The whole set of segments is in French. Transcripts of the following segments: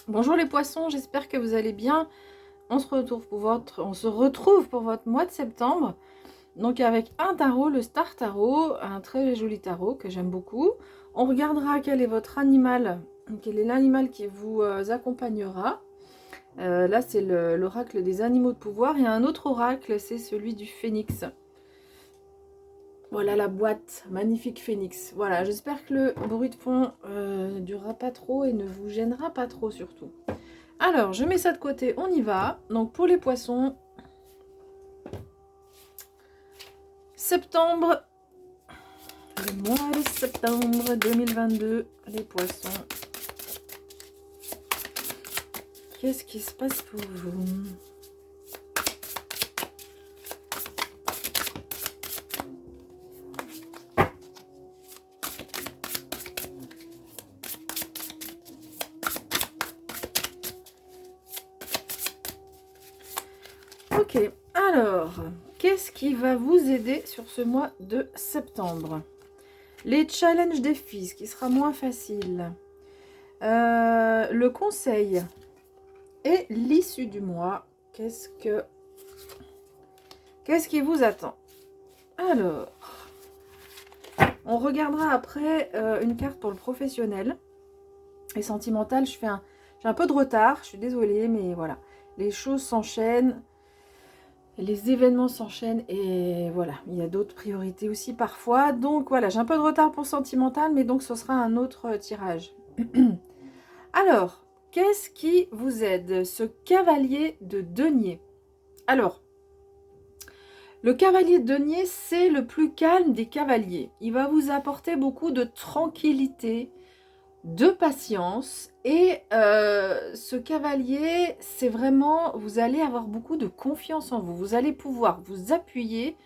Bonjour les poissons, j'espère que vous allez bien. On se retrouve pour votre mois de septembre. Donc avec un tarot, le Star Tarot, un très joli tarot que j'aime beaucoup. On regardera quel est votre animal, quel est l'animal qui vous accompagnera. Là c'est l'oracle des animaux de pouvoir. Et un autre oracle, c'est celui du phénix. Voilà la boîte, magnifique phénix. Voilà, j'espère que le bruit de fond ne durera pas trop et ne vous gênera pas trop surtout. Alors, je mets ça de côté, on y va. Donc, pour les poissons, septembre, le mois de septembre 2022, les poissons. Qu'est-ce qui se passe pour vous? Ok, alors, qu'est-ce qui va vous aider sur ce mois de septembre? Les challenges défis, ce qui sera moins facile. Le conseil et l'issue du mois. Qu'est-ce qui vous attend? Alors, on regardera après une carte pour le professionnel et sentimental. J'ai un peu de retard, je suis désolée, mais voilà. Les choses s'enchaînent, les événements s'enchaînent et voilà, il y a d'autres priorités aussi parfois. Donc voilà, j'ai un peu de retard pour sentimental, mais donc ce sera un autre tirage. Alors, qu'est-ce qui vous aide? Ce cavalier de denier. Alors, le cavalier de denier, c'est le plus calme des cavaliers. Il va vous apporter beaucoup de tranquillité, de patience. Et ce cavalier, c'est vraiment, vous allez avoir beaucoup de confiance en vous. Vous allez pouvoir vous appuyer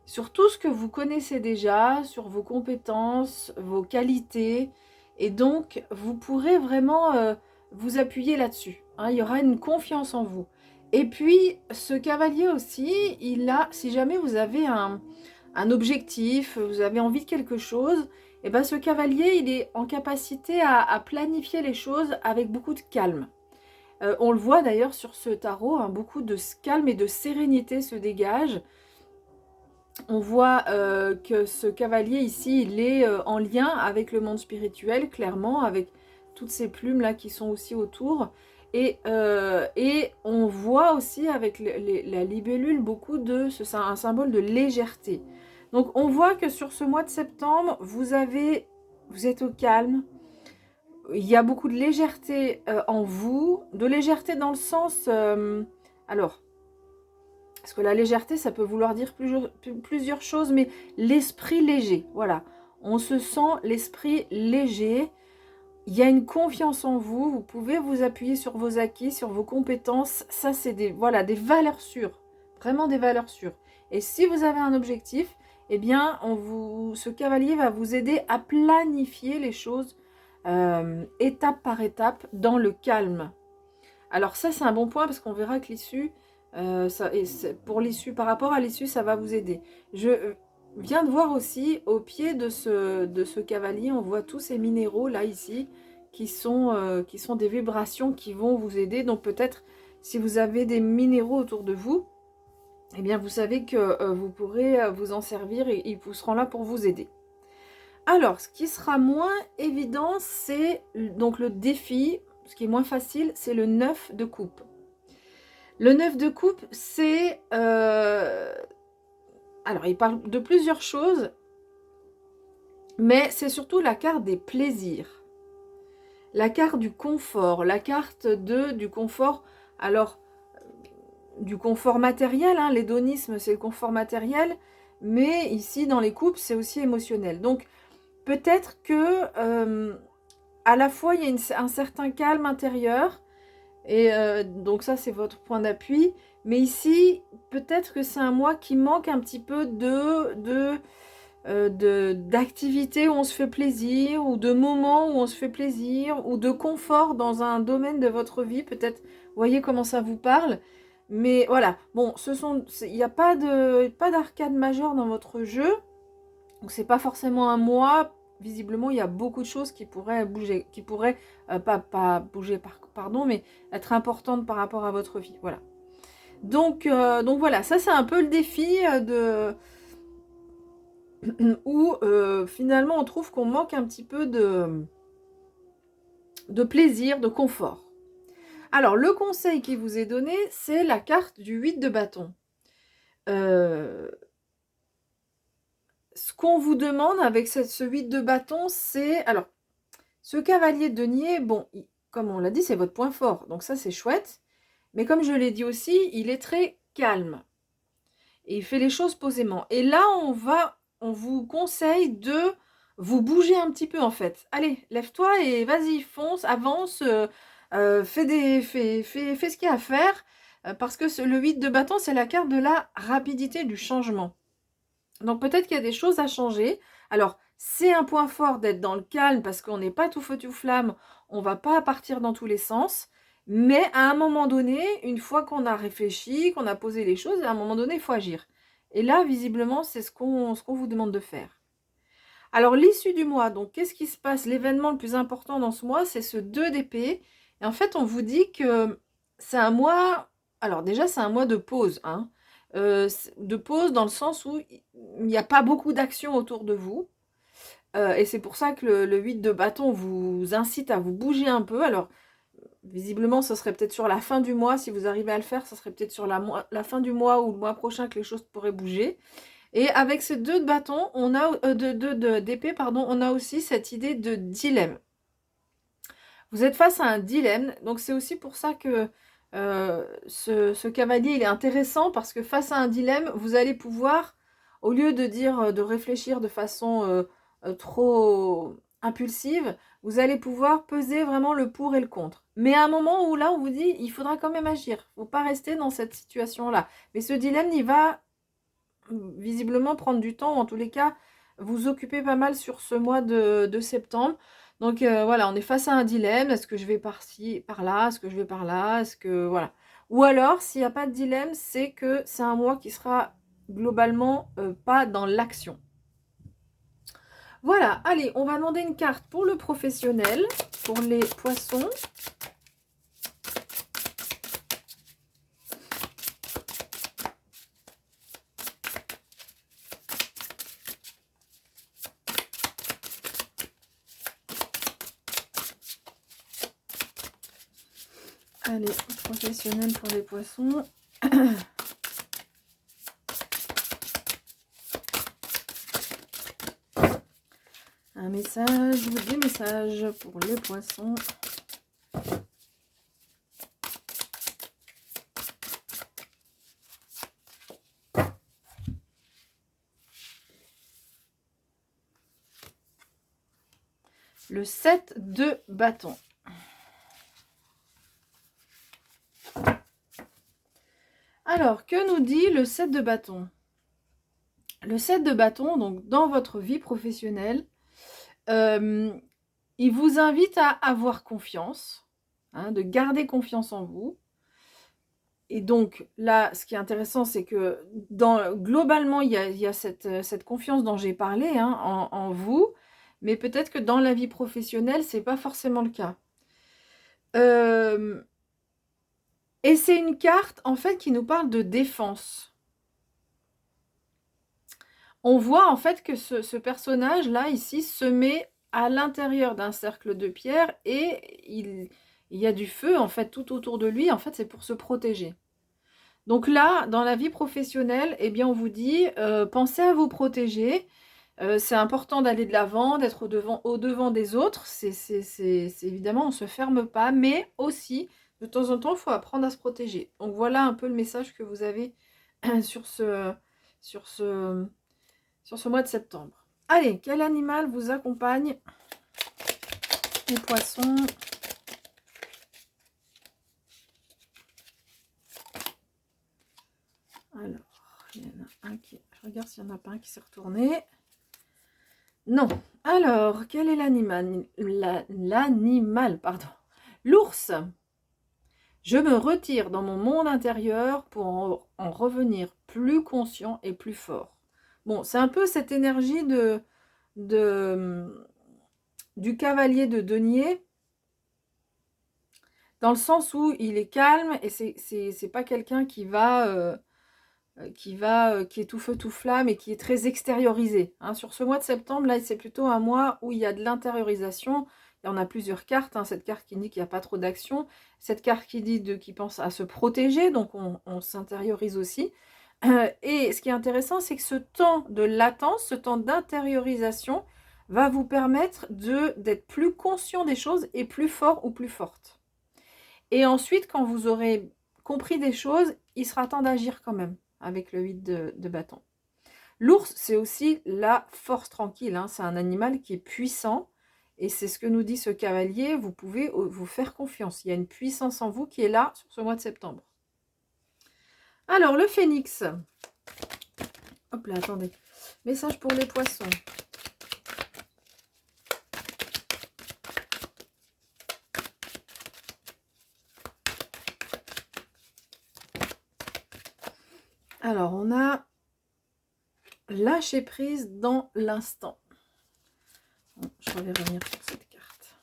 sur tout ce que vous connaissez déjà, sur vos compétences, vos qualités. Et donc, vous pourrez vraiment vous appuyer là-dessus. Hein, il y aura une confiance en vous. Et puis, ce cavalier aussi, si jamais vous avez un objectif, vous avez envie de quelque chose, et ben ce cavalier, il est en capacité à planifier les choses avec beaucoup de calme. On le voit d'ailleurs sur ce tarot, hein, beaucoup de calme et de sérénité se dégagent. On voit que ce cavalier ici, il est en lien avec le monde spirituel, clairement, avec toutes ces plumes là qui sont aussi autour. Et on voit aussi avec la libellule beaucoup c'est un symbole de légèreté. Donc on voit que sur ce mois de septembre, vous êtes au calme. Il y a beaucoup de légèreté en vous, de légèreté dans le sens, alors, parce que la légèreté, ça peut vouloir dire plusieurs choses, mais l'esprit léger, voilà. On se sent l'esprit léger. Il y a une confiance en vous. Vous pouvez vous appuyer sur vos acquis, sur vos compétences. Ça, c'est des valeurs sûres. Vraiment des valeurs sûres. Et si vous avez un objectif, eh bien, ce cavalier va vous aider à planifier les choses étape par étape dans le calme. Alors ça, c'est un bon point parce qu'on verra que l'issue, pour l'issue, par rapport à l'issue, ça va vous aider. Je viens de voir aussi au pied de ce cavalier, on voit tous ces minéraux là ici qui sont des vibrations qui vont vous aider. Donc peut-être si vous avez des minéraux autour de vous, eh bien vous savez que vous pourrez vous en servir et ils vous seront là pour vous aider. Alors, ce qui sera moins évident, c'est donc le défi. Ce qui est moins facile, c'est le 9 de coupe. Le 9 de coupe, c'est... alors, il parle de plusieurs choses, mais c'est surtout la carte des plaisirs. La carte du confort, la carte du confort. Alors, du confort matériel, hein, l'hédonisme, c'est le confort matériel, mais ici, dans les coupes, c'est aussi émotionnel. Donc, peut-être que... à la fois, il y a un certain calme intérieur, et donc ça, c'est votre point d'appui. Mais ici, peut-être que c'est un mois qui manque un petit peu d'activités où on se fait plaisir, ou de moments où on se fait plaisir, ou de confort dans un domaine de votre vie. Peut-être, vous voyez comment ça vous parle. Mais voilà, bon, il n'y a pas d'arcade majeure dans votre jeu. Donc c'est pas forcément un mois visiblement, il y a beaucoup de choses qui pourraient bouger, qui pourraient, pas bouger, pardon, mais être importantes par rapport à votre vie. Voilà. Donc voilà, ça c'est un peu le défi où finalement on trouve qu'on manque un petit peu de plaisir, de confort. Alors, le conseil qui vous est donné, c'est la carte du 8 de bâton. Ce qu'on vous demande avec ce 8 de bâton, c'est... Alors, ce cavalier de denier, bon, comme on l'a dit, c'est votre point fort. Donc ça, c'est chouette. Mais comme je l'ai dit aussi, il est très calme. Et il fait les choses posément. Et là, on vous conseille de vous bouger un petit peu, en fait. Allez, lève-toi et vas-y, fonce, avance, fais ce qu'il y a à faire. Parce que le 8 de bâton, c'est la carte de la rapidité du changement. Donc peut-être qu'il y a des choses à changer. Alors, c'est un point fort d'être dans le calme parce qu'on n'est pas tout feu tout flamme, on ne va pas partir dans tous les sens. Mais à un moment donné, une fois qu'on a réfléchi, qu'on a posé les choses, à un moment donné, il faut agir. Et là, visiblement, c'est ce qu'on vous demande de faire. Alors, l'issue du mois, donc qu'est-ce qui se passe? L'événement le plus important dans ce mois, c'est ce 2 d'épée. Et en fait, on vous dit que c'est un mois... Alors déjà, c'est un mois de pause, hein. De pause dans le sens où il n'y a pas beaucoup d'actions autour de vous. Et c'est pour ça que le 8 de bâton vous incite à vous bouger un peu. Alors, visiblement, ce serait peut-être sur la fin du mois. Si vous arrivez à le faire, ce serait peut-être sur la fin du mois ou le mois prochain que les choses pourraient bouger. Et avec ces 2 de bâton, on a d'épée, pardon, on a aussi cette idée de dilemme. Vous êtes face à un dilemme, donc c'est aussi pour ça que ce cavalier il est intéressant parce que face à un dilemme, vous allez pouvoir, au lieu de dire, de réfléchir de façon trop impulsive, vous allez pouvoir peser vraiment le pour et le contre. Mais à un moment où là, on vous dit, il faudra quand même agir. Il ne faut pas rester dans cette situation-là. Mais ce dilemme, il va visiblement prendre du temps, ou en tous les cas, vous occuper pas mal sur ce mois de septembre. Donc voilà, on est face à un dilemme. Est-ce que je vais par-ci, par-là? Est-ce que je vais par-là? Est-ce que... Voilà. Ou alors, s'il n'y a pas de dilemme, c'est que c'est un mois qui sera globalement pas dans l'action. Voilà, allez, on va demander une carte pour le professionnel, pour les poissons. Allez, professionnel pour les poissons. Un message ou des messages pour les poissons. Le 7 de bâton. Alors, que nous dit le 7 de bâton? Le 7 de bâton, donc dans votre vie professionnelle, il vous invite à avoir confiance, hein, de garder confiance en vous. Et donc là, ce qui est intéressant, c'est que globalement, il y a cette confiance dont j'ai parlé, hein, en vous, mais peut-être que dans la vie professionnelle, ce n'est pas forcément le cas. Et c'est une carte, en fait, qui nous parle de défense. On voit, en fait, que ce personnage-là, ici, se met à l'intérieur d'un cercle de pierre et il y a du feu, en fait, tout autour de lui. En fait, c'est pour se protéger. Donc là, dans la vie professionnelle, eh bien, on vous dit, pensez à vous protéger. C'est important d'aller de l'avant, d'être au devant des autres. C'est évidemment, on ne se ferme pas, mais aussi, de temps en temps, il faut apprendre à se protéger. Donc voilà un peu le message que vous avez sur ce mois de septembre. Allez, quel animal vous accompagne? Les poissons. Alors, il y en a un qui... Je regarde s'il n'y en a pas un qui s'est retourné. Non. Alors, quel est l'animal? L'animal, pardon. L'ours. Je me retire dans mon monde intérieur pour en revenir plus conscient et plus fort. Bon, c'est un peu cette énergie du cavalier de denier, dans le sens où il est calme et c'est pas quelqu'un qui est tout feu tout flamme et qui est très extériorisé. Hein. Sur ce mois de septembre, là, c'est plutôt un mois où il y a de l'intériorisation. Il y en a plusieurs cartes. Hein. Cette carte qui dit qu'il n'y a pas trop d'action. Cette carte qui dit qu'il pense à se protéger, donc on s'intériorise aussi. Et ce qui est intéressant, c'est que ce temps de latence, ce temps d'intériorisation, va vous permettre d'être plus conscient des choses et plus fort ou plus forte. Et ensuite, quand vous aurez compris des choses, il sera temps d'agir quand même avec le 8 de bâton. L'ours, c'est aussi la force tranquille. Hein. C'est un animal qui est puissant. Et c'est ce que nous dit ce cavalier. Vous pouvez vous faire confiance. Il y a une puissance en vous qui est là sur ce mois de septembre. Alors, le phénix. Hop là, attendez. Message pour les poissons. Alors, on a lâcher prise dans l'instant. Je vais revenir sur cette carte.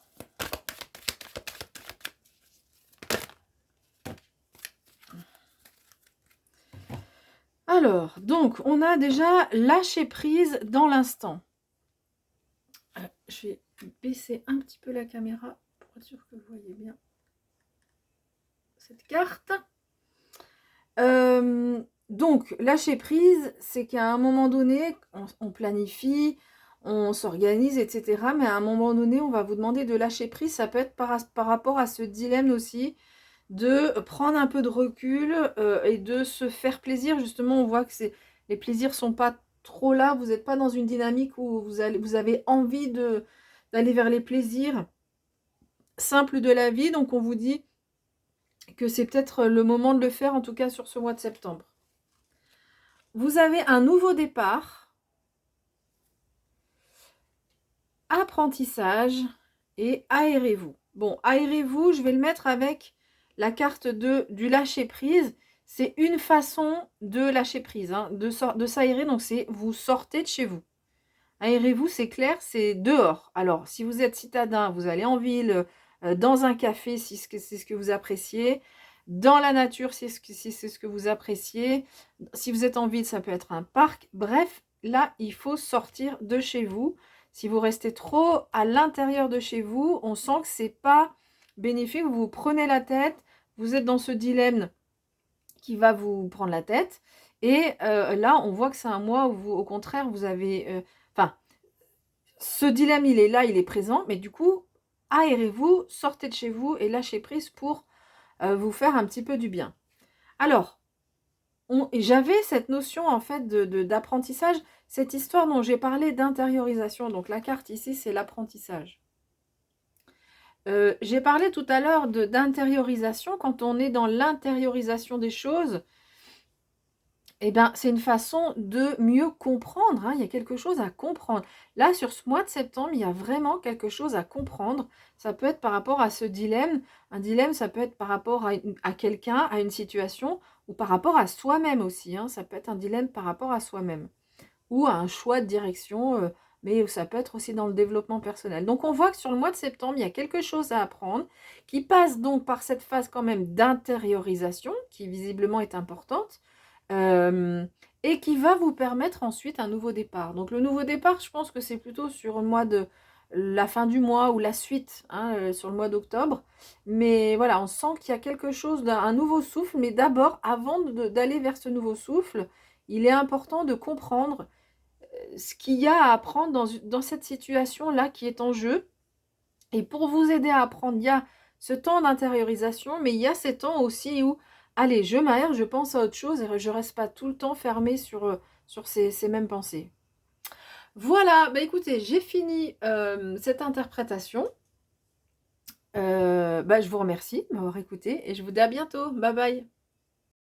Alors, donc, on a déjà lâché prise dans l'instant. Je vais baisser un petit peu la caméra pour être sûr que vous voyez bien cette carte. Donc, lâcher prise, c'est qu'à un moment donné, on planifie, on s'organise, etc. Mais à un moment donné, on va vous demander de lâcher prise. Ça peut être par rapport à ce dilemme aussi, de prendre un peu de recul et de se faire plaisir. Justement, on voit que les plaisirs ne sont pas trop là. Vous n'êtes pas dans une dynamique où vous avez envie d'aller vers les plaisirs simples de la vie. Donc, on vous dit que c'est peut-être le moment de le faire, en tout cas sur ce mois de septembre. Vous avez un nouveau départ, apprentissage et aérez-vous. Bon, aérez-vous, je vais le mettre avec la carte du lâcher-prise. C'est une façon de lâcher prise, hein, de s'aérer, donc c'est vous sortez de chez vous. Aérez-vous, c'est clair, c'est dehors. Alors, si vous êtes citadin, vous allez en ville, dans un café, si c'est ce que vous appréciez. Dans la nature, si c'est ce que vous appréciez. Si vous êtes en ville, ça peut être un parc. Bref, là, il faut sortir de chez vous. Si vous restez trop à l'intérieur de chez vous, on sent que c'est pas bénéfique. Vous vous prenez la tête, vous êtes dans ce dilemme qui va vous prendre la tête. Et là, on voit que c'est un mois où vous, au contraire, vous avez... ce dilemme, il est là, il est présent. Mais du coup, aérez-vous, sortez de chez vous et lâchez prise pour vous faire un petit peu du bien. Alors, j'avais cette notion en fait d'apprentissage, cette histoire dont j'ai parlé d'intériorisation. Donc la carte ici, c'est l'apprentissage. J'ai parlé tout à l'heure d'intériorisation. Quand on est dans l'intériorisation des choses, eh ben, c'est une façon de mieux comprendre. Hein. Il y a quelque chose à comprendre. Là, sur ce mois de septembre, il y a vraiment quelque chose à comprendre. Ça peut être par rapport à ce dilemme. Un dilemme, ça peut être par rapport à quelqu'un, à une situation, ou par rapport à soi-même aussi. Hein. Ça peut être un dilemme par rapport à soi-même. Ou à un choix de direction, mais ça peut être aussi dans le développement personnel. Donc, on voit que sur le mois de septembre, il y a quelque chose à apprendre, qui passe donc par cette phase quand même d'intériorisation, qui visiblement est importante. Et qui va vous permettre ensuite un nouveau départ. Donc le nouveau départ, je pense que c'est plutôt sur le mois la fin du mois ou la suite, hein, sur le mois d'octobre. Mais voilà, on sent qu'il y a quelque chose d'un nouveau souffle. Mais d'abord, avant d'aller vers ce nouveau souffle, il est important de comprendre ce qu'il y a à apprendre dans cette situation-là qui est en jeu. Et pour vous aider à apprendre, il y a ce temps d'intériorisation, mais il y a ces temps aussi où allez, je m'aère, je pense à autre chose et je ne reste pas tout le temps fermée sur ces mêmes pensées. Voilà, bah écoutez, j'ai fini cette interprétation. Je vous remercie de m'avoir écouté et je vous dis à bientôt. Bye bye.